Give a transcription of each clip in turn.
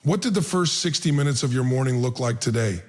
What did the first 60 minutes of your morning look like today?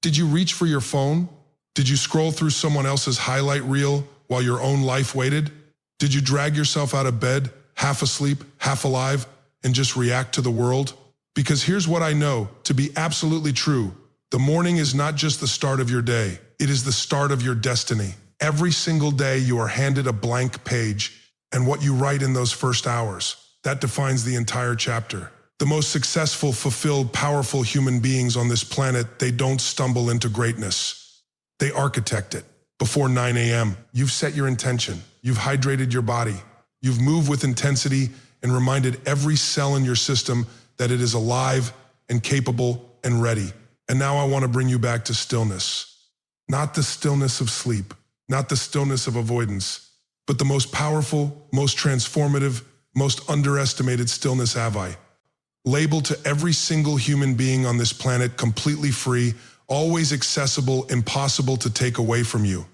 Did you reach for your phone? Did you scroll through someone else's highlight reel while your own life waited? Did you drag yourself out of bed, half asleep, half alive, and just react to the world? Because here's what I know to be absolutely true. The morning is not just the start of your day. It is the start of your destiny. Every single day you are handed a blank page, and what you write in those first hours, that defines the entire chapter. The most successful, fulfilled, powerful human beings on this planet, they don't stumble into greatness. They architect it. Before 9 a.m., you've set your intention. You've hydrated your body. You've moved with intensity and reminded every cell in your system that it is alive and capable and ready. And now I want to bring you back to stillness. Not the stillness of sleep, not the stillness of avoidance, but the most powerful, most transformative, most underestimated stillness have I. Labeled to every single human being on this planet, completely free, always accessible, impossible to take away from you.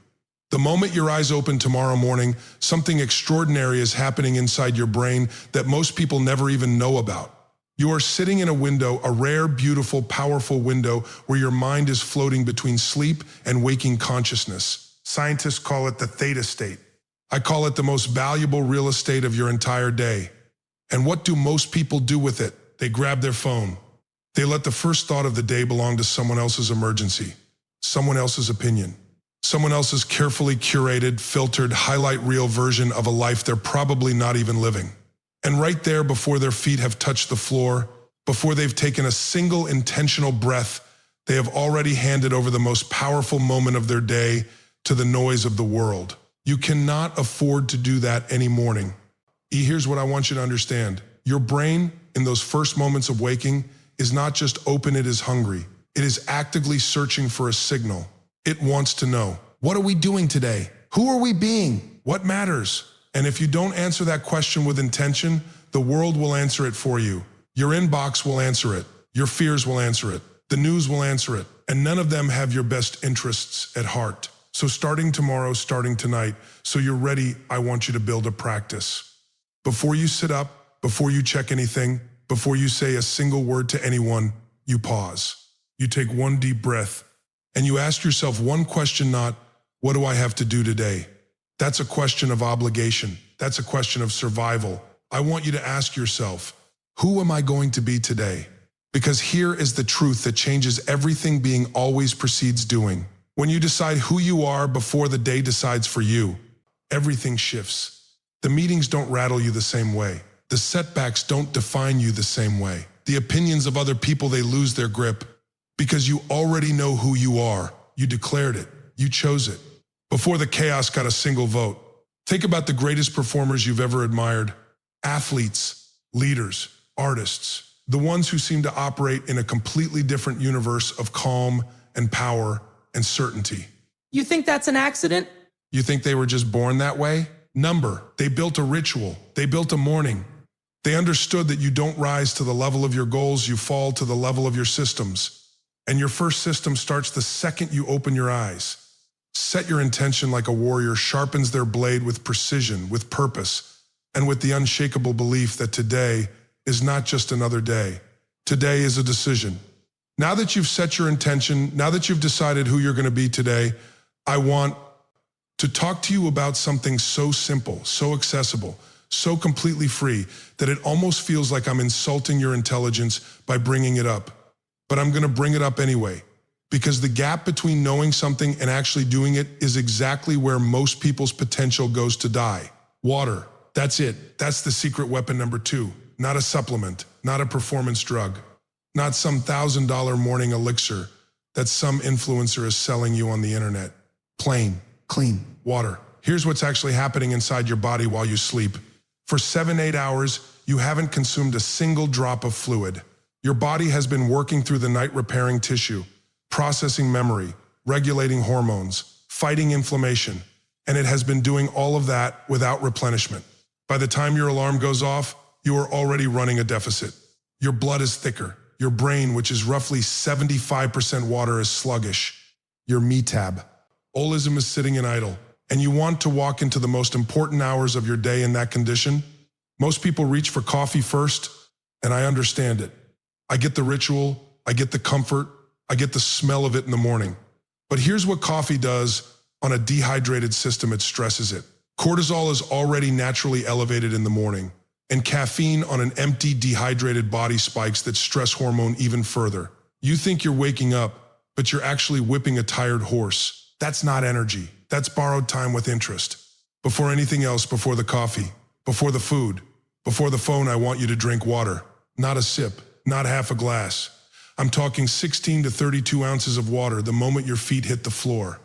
The moment your eyes open tomorrow morning, something extraordinary is happening inside your brain that most people never even know about. You are sitting in a window, a rare, beautiful, powerful window where your mind is floating between sleep and waking consciousness. Scientists call it the theta state. I call it the most valuable real estate of your entire day. And what do most people do with it? They grab their phone. They let the first thought of the day belong to someone else's emergency, someone else's opinion, someone else's carefully curated, filtered, highlight reel version of a life they're probably not even living. And right there, before their feet have touched the floor, before they've taken a single intentional breath, they have already handed over the most powerful moment of their day to the noise of the world. You cannot afford to do that any morning. Here's what I want you to understand. Your brain, in those first moments of waking, is not just open, it is hungry. It is actively searching for a signal. It wants to know, what are we doing today? Who are we being? What matters? And if you don't answer that question with intention, the world will answer it for you. Your inbox will answer it. Your fears will answer it. The news will answer it. And none of them have your best interests at heart. So starting tomorrow, starting tonight, so you're ready, I want you to build a practice. Before you sit up, before you check anything, before you say a single word to anyone, you pause. You take one deep breath, and you ask yourself one question, not, what do I have to do today? That's a question of obligation. That's a question of survival. I want you to ask yourself, who am I going to be today? Because here is the truth that changes everything being always precedes doing. When you decide who you are before the day decides for you, everything shifts. The meetings don't rattle you the same way. The setbacks don't define you the same way. The opinions of other people, they lose their grip because you already know who you are. You declared it. You chose it. Before the chaos got a single vote. Think about the greatest performers you've ever admired. Athletes, leaders, artists, the ones who seem to operate in a completely different universe of calm and power and certainty. You think that's an accident? You think they were just born that way? They built a ritual. They built a morning. They understood that you don't rise to the level of your goals, you fall to the level of your systems. And your first system starts the second you open your eyes. Set your intention like a warrior sharpens their blade with precision, with purpose, and with the unshakable belief that today is not just another day. Today is a decision. Now that you've set your intention, now that you've decided who you're going to be today, I want to talk to you about something so simple, so accessible, so completely free that it almost feels like I'm insulting your intelligence by bringing it up. But I'm going to bring it up anyway, because the gap between knowing something and actually doing it is exactly where most people's potential goes to die. Water. That's it. That's the secret weapon number 2. Not a supplement, not a performance drug, not some $1,000 morning elixir that some influencer is selling you on the internet. Plain, clean water. Here's what's actually happening inside your body while you sleep. For 7-8 hours, you haven't consumed a single drop of fluid. Your body has been working through the night repairing tissue, processing memory, regulating hormones, fighting inflammation, and it has been doing all of that without replenishment. By the time your alarm goes off, you are already running a deficit. Your blood is thicker. Your brain, which is roughly 75% water, is sluggish. Your metab, holism, is sitting in idle. And you want to walk into the most important hours of your day in that condition? Most people reach for coffee first, and I understand it. I get the ritual, I get the comfort, I get the smell of it in the morning. But here's what coffee does on a dehydrated system: it stresses it. Cortisol is already naturally elevated in the morning, and caffeine on an empty, dehydrated body spikes that stress hormone even further. You think you're waking up, but you're actually whipping a tired horse. That's not energy. That's borrowed time with interest. Before anything else, before the coffee, before the food, before the phone, I want you to drink water. Not a sip, not half a glass. I'm talking 16 to 32 ounces of water the moment your feet hit the floor.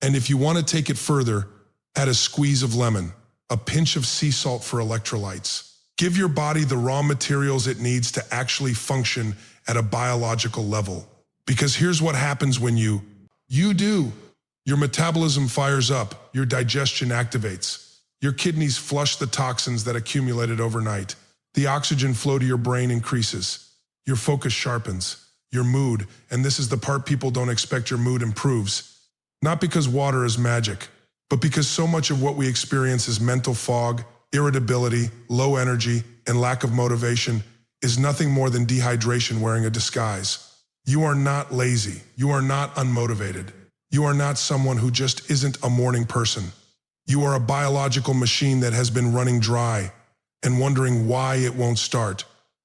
And if you want to take it further, add a squeeze of lemon, a pinch of sea salt for electrolytes. Give your body the raw materials it needs to actually function at a biological level. Because here's what happens when you do. Your metabolism fires up, your digestion activates. Your kidneys flush the toxins that accumulated overnight. The oxygen flow to your brain increases. Your focus sharpens. Your mood, and this is the part people don't expect, your mood improves. Not because water is magic, but because so much of what we experience is mental fog, irritability, low energy, and lack of motivation is nothing more than dehydration wearing a disguise. You are not lazy. You are not unmotivated. You are not someone who just isn't a morning person. You are a biological machine that has been running dry and wondering why it won't start.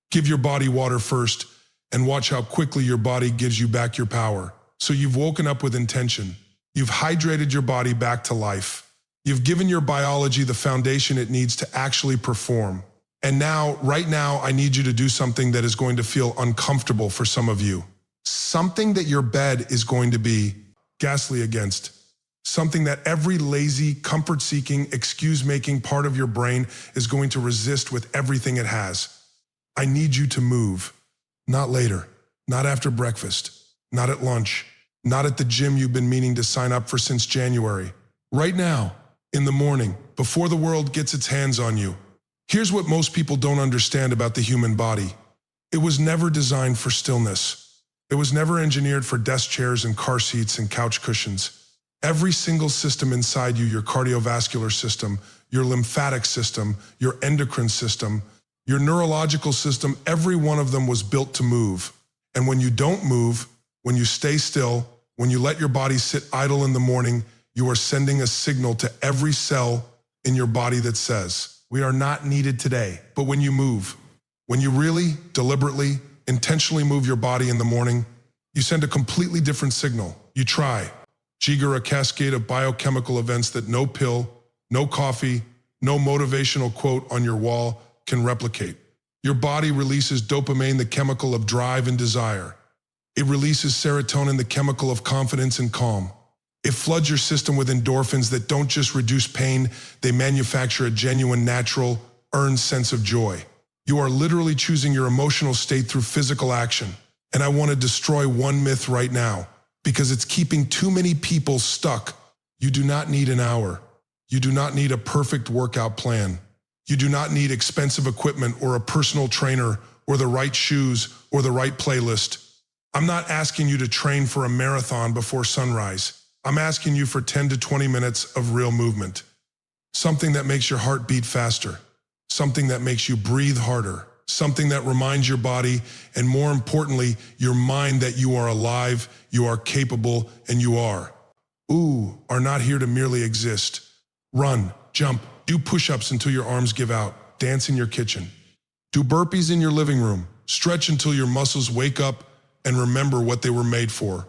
Give your body water first and watch how quickly your body gives you back your power. So you've woken up with intention. You've hydrated your body back to life. You've given your biology the foundation it needs to actually perform. And now, right now, I need you to do something that is going to feel uncomfortable for some of you. Something that your bed is going to be ghastly against. Something that every lazy, comfort-seeking, excuse-making part of your brain is going to resist with everything it has. I need you to move. Not later, not after breakfast, not at lunch, not at the gym you've been meaning to sign up for since January. Right now, in the morning, before the world gets its hands on you. Here's what most people don't understand about the human body. It was never designed for stillness. It was never engineered for desk chairs and car seats and couch cushions. Every single system inside you, your cardiovascular system, your lymphatic system, your endocrine system, your neurological system, every one of them was built to move. And when you don't move, when you stay still, when you let your body sit idle in the morning, you are sending a signal to every cell in your body that says, we are not needed today. But when you move, when you really, deliberately, intentionally move your body in the morning, you send a completely different signal. You trigger a cascade of biochemical events that no pill, no coffee, no motivational quote on your wall can replicate. Your body releases dopamine, the chemical of drive and desire. It releases serotonin, the chemical of confidence and calm. It floods your system with endorphins that don't just reduce pain, they manufacture a genuine, natural, earned sense of joy. You are literally choosing your emotional state through physical action. And I want to destroy one myth right now, because it's keeping too many people stuck. You do not need an hour. You do not need a perfect workout plan. You do not need expensive equipment or a personal trainer or the right shoes or the right playlist. I'm not asking you to train for a marathon before sunrise. I'm asking you for 10 to 20 minutes of real movement. Something that makes your heart beat faster. Something that makes you breathe harder. Something that reminds your body, and more importantly, your mind, that you are alive, you are capable, and you are not here to merely exist. Run, jump, do push-ups until your arms give out. Dance in your kitchen. Do burpees in your living room. Stretch until your muscles wake up and remember what they were made for.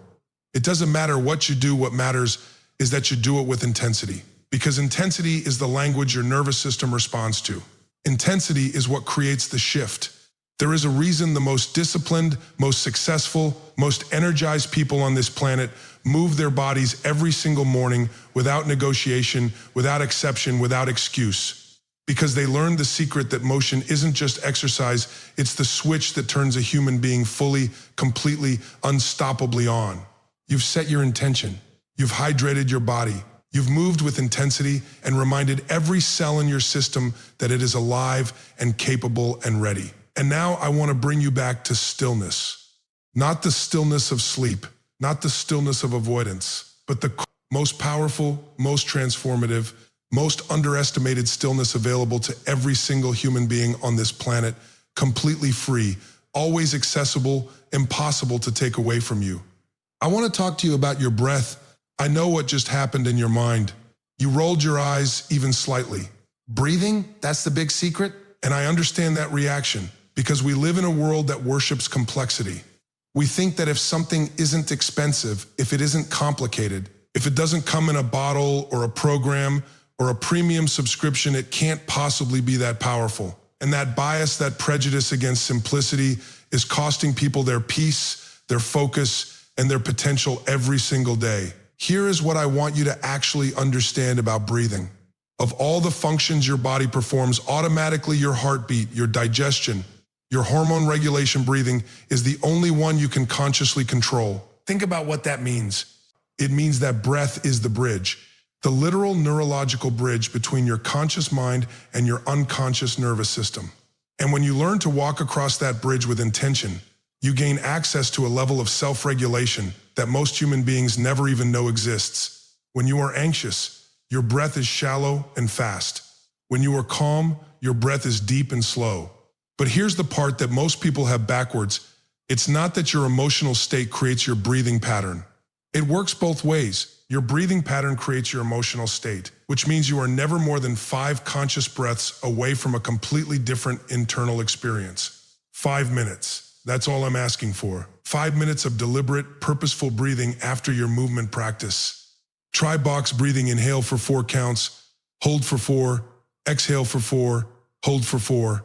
It doesn't matter what you do, what matters is that you do it with intensity. Because intensity is the language your nervous system responds to. Intensity is what creates the shift. There is a reason the most disciplined, most successful, most energized people on this planet move their bodies every single morning without negotiation, without exception, without excuse. Because they learned the secret that motion isn't just exercise, it's the switch that turns a human being fully, completely, unstoppably on. You've set your intention. You've hydrated your body. You've moved with intensity and reminded every cell in your system that it is alive and capable and ready. And now I want to bring you back to stillness. Not the stillness of sleep, not the stillness of avoidance, but the most powerful, most transformative, most underestimated stillness available to every single human being on this planet, completely free, always accessible, impossible to take away from you. I want to talk to you about your breath. I know what just happened in your mind. You rolled your eyes even slightly. Breathing, that's the big secret? And I understand that reaction because we live in a world that worships complexity. We think that if something isn't expensive, if it isn't complicated, if it doesn't come in a bottle or a program or a premium subscription, it can't possibly be that powerful. And that bias, that prejudice against simplicity is costing people their peace, their focus, and their potential every single day. Here is what I want you to actually understand about breathing. Of all the functions your body performs, automatically your heartbeat, your digestion, your hormone regulation breathing is the only one you can consciously control. Think about what that means. It means that breath is the bridge, the literal neurological bridge between your conscious mind and your unconscious nervous system. And when you learn to walk across that bridge with intention, you gain access to a level of self-regulation that most human beings never even know exists. When you are anxious, your breath is shallow and fast. When you are calm, your breath is deep and slow. But here's the part that most people have backwards. It's not that your emotional state creates your breathing pattern. It works both ways. Your breathing pattern creates your emotional state, which means you are never more than 5 conscious breaths away from a completely different internal experience. 5 minutes. That's all I'm asking for. 5 minutes of deliberate, purposeful breathing after your movement practice. Try box breathing. Inhale for 4 counts, hold for 4, exhale for 4, hold for 4.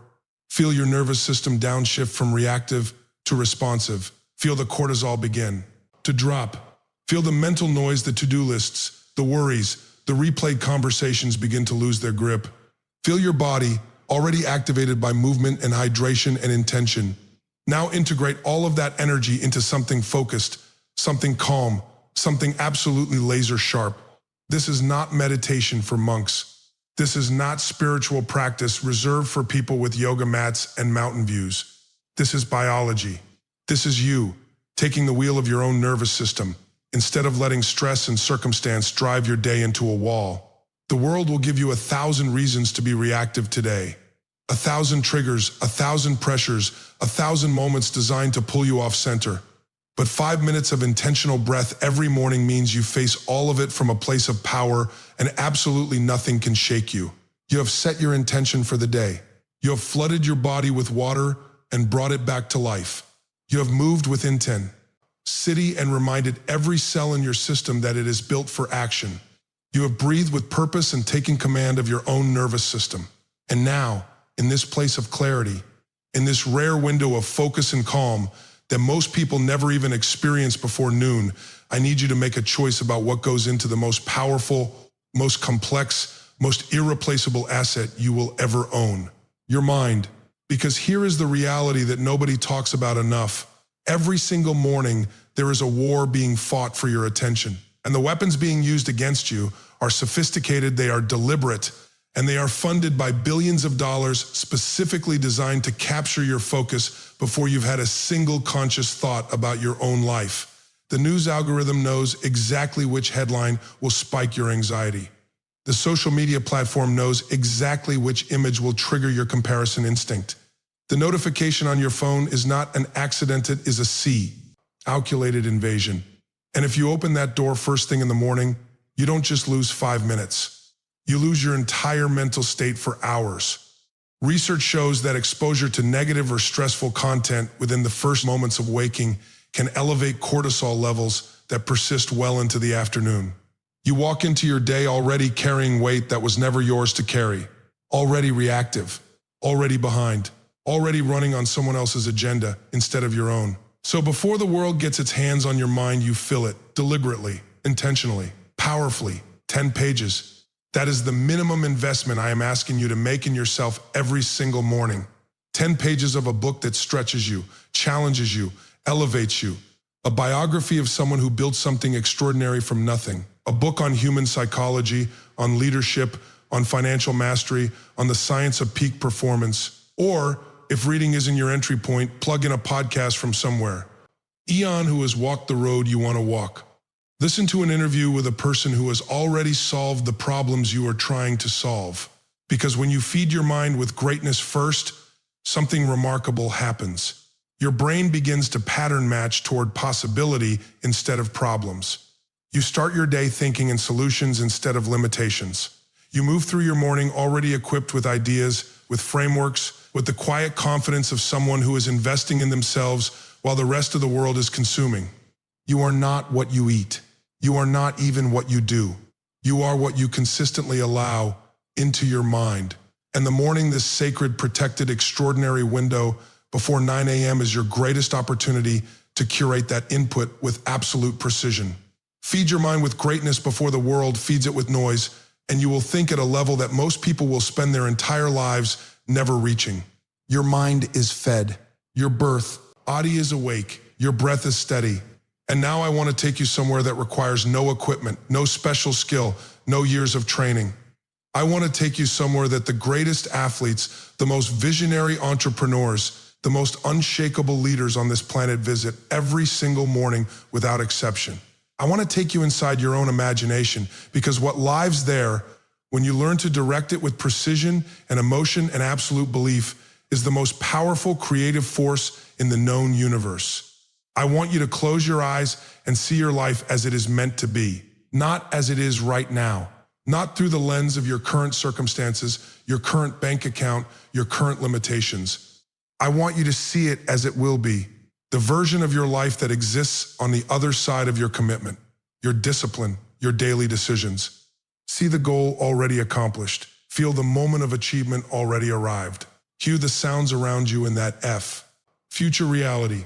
Feel your nervous system downshift from reactive to responsive. Feel the cortisol begin to drop. Feel the mental noise, the to-do lists, the worries, the replayed conversations begin to lose their grip. Feel your body, already activated by movement and hydration and intention. Now integrate all of that energy into something focused, something calm, something absolutely laser sharp. This is not meditation for monks. This is not spiritual practice reserved for people with yoga mats and mountain views. This is biology. This is you, taking the wheel of your own nervous system, instead of letting stress and circumstance drive your day into a wall. The world will give you 1,000 reasons to be reactive today. 1,000 triggers, 1,000 pressures, 1,000 moments designed to pull you off center. But 5 minutes of intentional breath every morning means you face all of it from a place of power, and absolutely nothing can shake you. You have set your intention for the day. You have flooded your body with water and brought it back to life. You have moved with intent, city, and reminded every cell in your system that it is built for action. You have breathed with purpose and taken command of your own nervous system. And now, in this place of clarity, in this rare window of focus and calm that most people never even experience before noon, I need you to make a choice about what goes into the most powerful, most complex, most irreplaceable asset you will ever own: your mind. Because here is the reality that nobody talks about enough. Every single morning, there is a war being fought for your attention. And the weapons being used against you are sophisticated, they are deliberate, and they are funded by billions of dollars specifically designed to capture your focus before you've had a single conscious thought about your own life. The news algorithm knows exactly which headline will spike your anxiety. The social media platform knows exactly which image will trigger your comparison instinct. The notification on your phone is not an accident, it is a calculated invasion. And if you open that door first thing in the morning, you don't just lose 5 minutes. You lose your entire mental state for hours. Research shows that exposure to negative or stressful content within the first moments of waking can elevate cortisol levels that persist well into the afternoon. You walk into your day already carrying weight that was never yours to carry, already reactive, already behind, already running on someone else's agenda instead of your own. So before the world gets its hands on your mind, you fill it deliberately, intentionally, powerfully. 10 pages. That is the minimum investment I am asking you to make in yourself every single morning. 10 pages of a book that stretches you, challenges you, elevates you. A biography of someone who built something extraordinary from nothing. A book on human psychology, on leadership, on financial mastery, on the science of peak performance. Or, if reading isn't your entry point, plug in a podcast from somewhere. Eon, who has walked the road you want to walk. Listen to an interview with a person who has already solved the problems you are trying to solve. Because when you feed your mind with greatness first, something remarkable happens. Your brain begins to pattern match toward possibility instead of problems. You start your day thinking in solutions instead of limitations. You move through your morning already equipped with ideas, with frameworks, with the quiet confidence of someone who is investing in themselves while the rest of the world is consuming. You are not what you eat. You are not even what you do. You are what you consistently allow into your mind. And the morning, this sacred, protected, extraordinary window before 9 a.m. is your greatest opportunity to curate that input with absolute precision. Feed your mind with greatness before the world feeds it with noise, and you will think at a level that most people will spend their entire lives never reaching. Your mind is fed. Your body is awake. Your breath is steady. And now I want to take you somewhere that requires no equipment, no special skill, no years of training. I want to take you somewhere that the greatest athletes, the most visionary entrepreneurs, the most unshakable leaders on this planet visit every single morning without exception. I want to take you inside your own imagination, because what lives there, when you learn to direct it with precision and emotion and absolute belief, is the most powerful creative force in the known universe. I want you to close your eyes and see your life as it is meant to be, not as it is right now, not through the lens of your current circumstances, your current bank account, your current limitations. I want you to see it as it will be, the version of your life that exists on the other side of your commitment, your discipline, your daily decisions. See the goal already accomplished. Feel the moment of achievement already arrived. Hear the sounds around you in that future reality.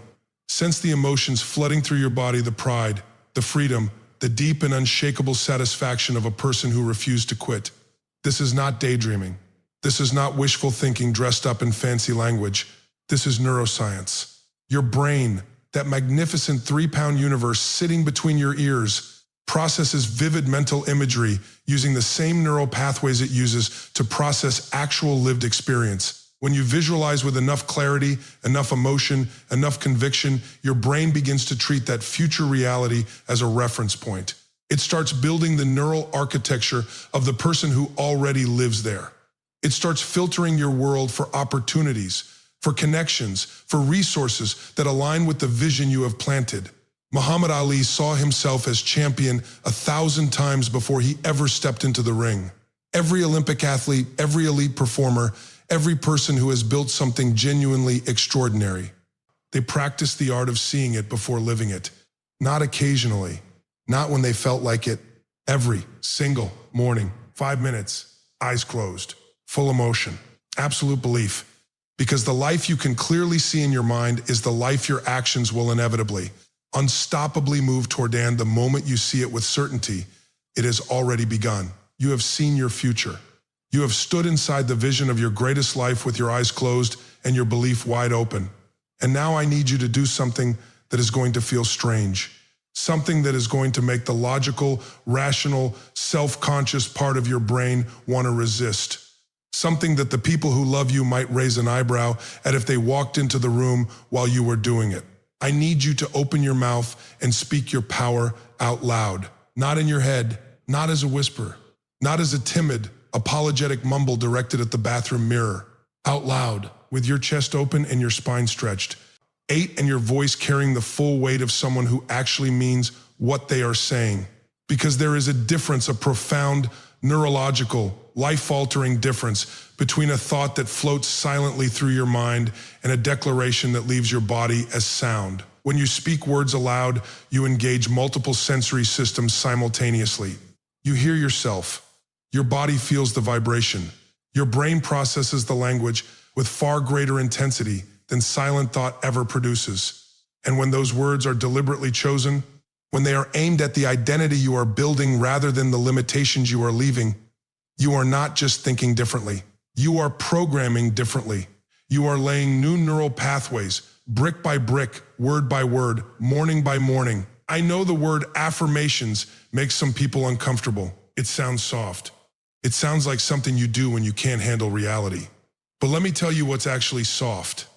Sense the emotions flooding through your body, the pride, the freedom, the deep and unshakable satisfaction of a person who refused to quit. This is not daydreaming. This is not wishful thinking dressed up in fancy language. This is neuroscience. Your brain, that magnificent 3-pound universe sitting between your ears, processes vivid mental imagery using the same neural pathways it uses to process actual lived experience. When you visualize with enough clarity, enough emotion, enough conviction, your brain begins to treat that future reality as a reference point. It starts building the neural architecture of the person who already lives there. It starts filtering your world for opportunities, for connections, for resources that align with the vision you have planted. Muhammad Ali saw himself as champion 1,000 times before he ever stepped into the ring. Every Olympic athlete, every elite performer, every person who has built something genuinely extraordinary. They practiced the art of seeing it before living it. Not occasionally, not when they felt like it. Every single morning, 5 minutes, eyes closed, full emotion, absolute belief. Because the life you can clearly see in your mind is the life your actions will inevitably, unstoppably move toward. And the moment you see it with certainty, it has already begun. You have seen your future. You have stood inside the vision of your greatest life with your eyes closed and your belief wide open. And now I need you to do something that is going to feel strange. Something that is going to make the logical, rational, self-conscious part of your brain want to resist. Something that the people who love you might raise an eyebrow at if they walked into the room while you were doing it. I need you to open your mouth and speak your power out loud. Not in your head, not as a whisper, not as a timid, apologetic mumble directed at the bathroom mirror. Out loud, with your chest open and your spine stretched. 8, and your voice carrying the full weight of someone who actually means what they are saying. Because there is a difference, a profound, neurological, life-altering difference between a thought that floats silently through your mind and a declaration that leaves your body as sound. When you speak words aloud, you engage multiple sensory systems simultaneously. You hear yourself. Your body feels the vibration. Your brain processes the language with far greater intensity than silent thought ever produces. And when those words are deliberately chosen, when they are aimed at the identity you are building rather than the limitations you are leaving, you are not just thinking differently. You are programming differently. You are laying new neural pathways, brick by brick, word by word, morning by morning. I know the word affirmations makes some people uncomfortable. It sounds soft. It sounds like something you do when you can't handle reality. But let me tell you what's actually soft.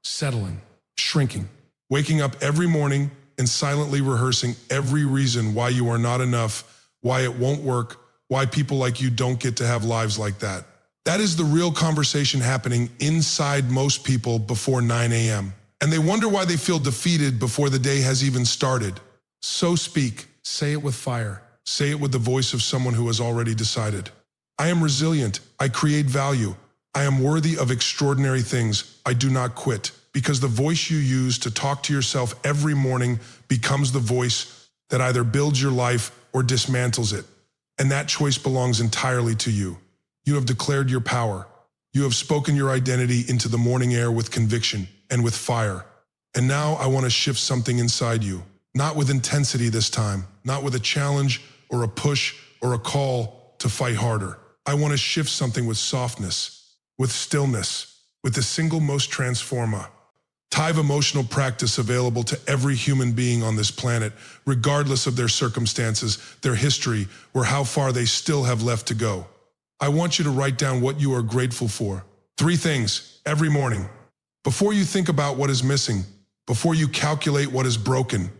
Settling, shrinking, waking up every morning and silently rehearsing every reason why you are not enough, why it won't work, why people like you don't get to have lives like that. That is the real conversation happening inside most people before 9 a.m. And they wonder why they feel defeated before the day has even started. So speak. Say it with fire. Say it with the voice of someone who has already decided. I am resilient. I create value. I am worthy of extraordinary things. I do not quit. Because the voice you use to talk to yourself every morning becomes the voice that either builds your life or dismantles it. And that choice belongs entirely to you. You have declared your power. You have spoken your identity into the morning air with conviction and with fire. And now I want to shift something inside you. Not with intensity this time, not with a challenge or a push or a call to fight harder. I want to shift something with softness, with stillness, with the single most transformer. Type emotional practice available to every human being on this planet, regardless of their circumstances, their history, or how far they still have left to go. I want you to write down what you are grateful for. 3 things every morning. Before you think about what is missing, before you calculate what is broken,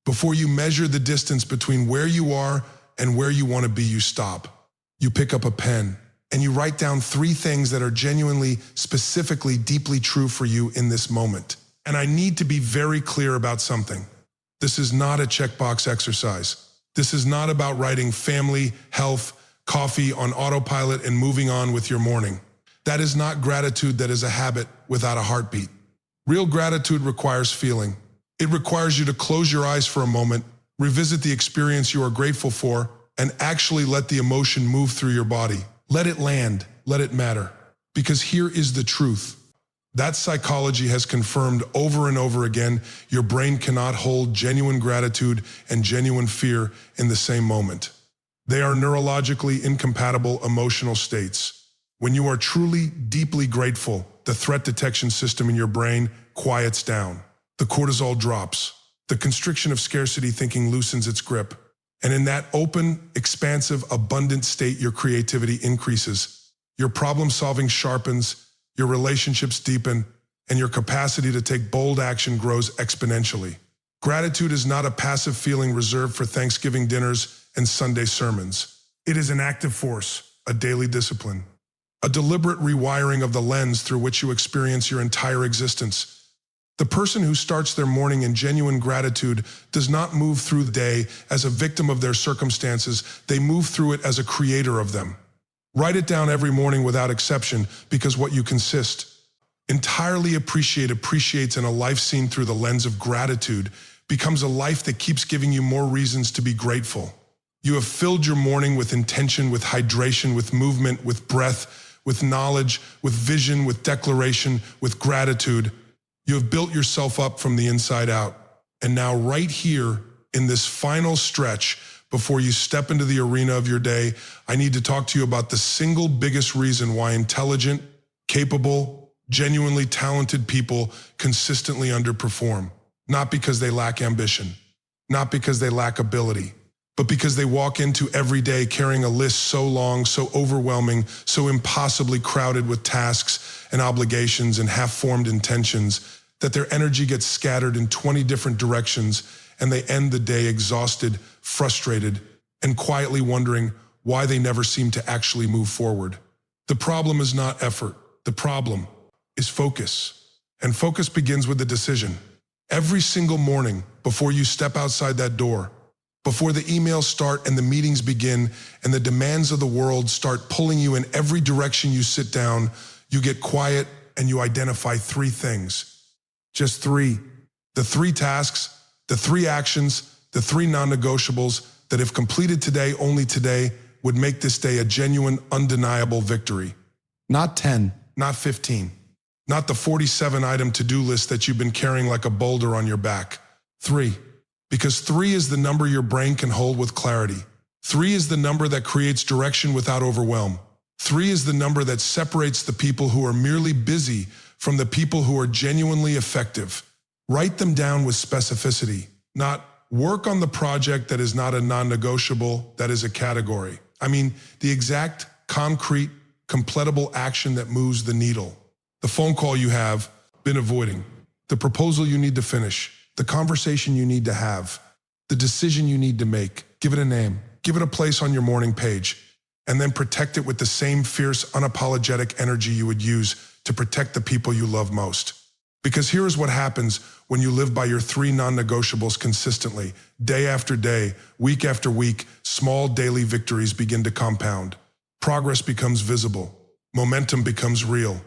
before you measure the distance between where you are and where you want to be, you stop. You pick up a pen and you write down 3 things that are genuinely, specifically, deeply true for you in this moment. And I need to be very clear about something. This is not a checkbox exercise. This is not about writing family, health, coffee on autopilot and moving on with your morning. That is not gratitude. That is a habit without a heartbeat. Real gratitude requires feeling. It requires you to close your eyes for a moment, revisit the experience you are grateful for, and actually let the emotion move through your body. Let it land. Let it matter. Because here is the truth. That psychology has confirmed over and over again, your brain cannot hold genuine gratitude and genuine fear in the same moment. They are neurologically incompatible emotional states. When you are truly, deeply grateful, the threat detection system in your brain quiets down. The cortisol drops. The constriction of scarcity thinking loosens its grip. And in that open, expansive, abundant state, your creativity increases. Your problem-solving sharpens, your relationships deepen, and your capacity to take bold action grows exponentially. Gratitude is not a passive feeling reserved for Thanksgiving dinners and Sunday sermons. It is an active force, a daily discipline, a deliberate rewiring of the lens through which you experience your entire existence. The person who starts their morning in genuine gratitude does not move through the day as a victim of their circumstances. They move through it as a creator of them. Write it down every morning without exception, because what you consist entirely appreciates in a life seen through the lens of gratitude becomes a life that keeps giving you more reasons to be grateful. You have filled your morning with intention, with hydration, with movement, with breath, with knowledge, with vision, with declaration, with gratitude. You have built yourself up from the inside out. And now right here in this final stretch, before you step into the arena of your day, I need to talk to you about the single biggest reason why intelligent, capable, genuinely talented people consistently underperform. Not because they lack ambition, not because they lack ability, but because they walk into every day carrying a list so long, so overwhelming, so impossibly crowded with tasks and obligations and half-formed intentions that their energy gets scattered in 20 different directions, and they end the day exhausted, frustrated, and quietly wondering why they never seem to actually move forward. The problem is not effort. The problem is focus. And focus begins with the decision. Every single morning, before you step outside that door, before the emails start and the meetings begin and the demands of the world start pulling you in every direction you sit down, you get quiet and you identify 3 things. Just 3. The 3 tasks, the 3 actions, the 3 non-negotiables that if completed today, only today, would make this day a genuine, undeniable victory. Not 10, not 15, not the 47-item to-do list that you've been carrying like a boulder on your back. 3. Because 3 is the number your brain can hold with clarity. 3 is the number that creates direction without overwhelm. 3 is the number that separates the people who are merely busy from the people who are genuinely effective. Write them down with specificity, not work on the project that is not a non-negotiable, that is a category. I mean, the exact, concrete, completable action that moves the needle. The phone call you have been avoiding, the proposal you need to finish, the conversation you need to have, the decision you need to make. Give it a name, give it a place on your morning page, and then protect it with the same fierce, unapologetic energy you would use to protect the people you love most. Because here is what happens when you live by your 3 non-negotiables consistently. Day after day, week after week, small daily victories begin to compound. Progress becomes visible. Momentum becomes real.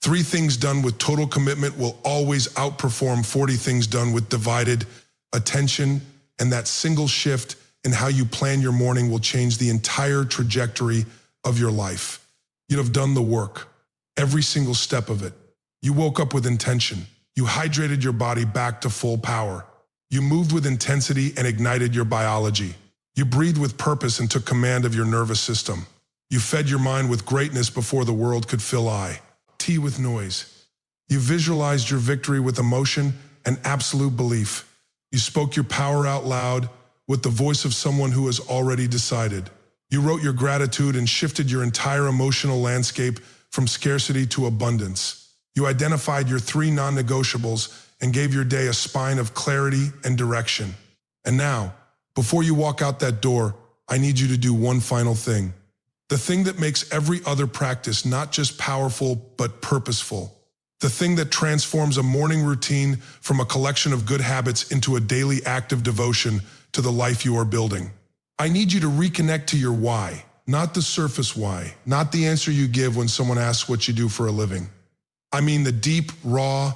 3 things done with total commitment will always outperform 40 things done with divided attention, and that single shift in how you plan your morning will change the entire trajectory of your life. You have done the work, every single step of it. You woke up with intention. You hydrated your body back to full power. You moved with intensity and ignited your biology. You breathed with purpose and took command of your nervous system. You fed your mind with greatness before the world could fill T with noise. You visualized your victory with emotion and absolute belief. You spoke your power out loud with the voice of someone who has already decided. You wrote your gratitude and shifted your entire emotional landscape from scarcity to abundance. You identified your 3 non-negotiables and gave your day a spine of clarity and direction. And now, before you walk out that door, I need you to do one final thing. The thing that makes every other practice not just powerful, but purposeful. The thing that transforms a morning routine from a collection of good habits into a daily act of devotion to the life you are building. I need you to reconnect to your why, not the surface why, not the answer you give when someone asks what you do for a living. I mean the deep, raw,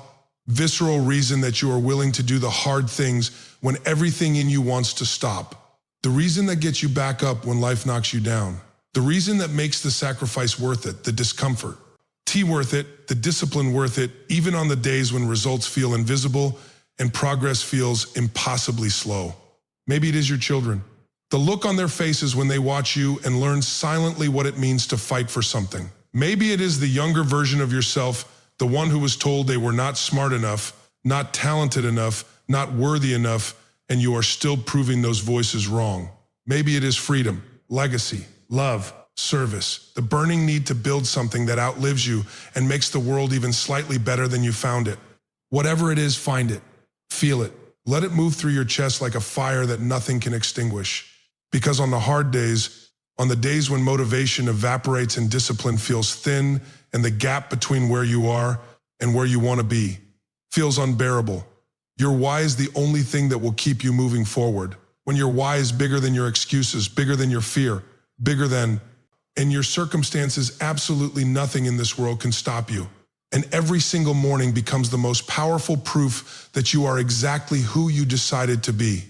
visceral reason that you are willing to do the hard things when everything in you wants to stop. The reason that gets you back up when life knocks you down. The reason that makes the sacrifice worth it, the discomfort. T worth it, the discipline worth it, even on the days when results feel invisible and progress feels impossibly slow. Maybe it is your children. The look on their faces when they watch you and learn silently what it means to fight for something. Maybe it is the younger version of yourself, the one who was told they were not smart enough, not talented enough, not worthy enough, and you are still proving those voices wrong. Maybe it is freedom, legacy, love, service, the burning need to build something that outlives you and makes the world even slightly better than you found it. Whatever it is, find it, feel it, let it move through your chest like a fire that nothing can extinguish. Because on the hard days, on the days when motivation evaporates and discipline feels thin and the gap between where you are and where you want to be feels unbearable, your why is the only thing that will keep you moving forward. When your why is bigger than your excuses, bigger than your fear, bigger than, and your circumstances, absolutely nothing in this world can stop you. And every single morning becomes the most powerful proof that you are exactly who you decided to be.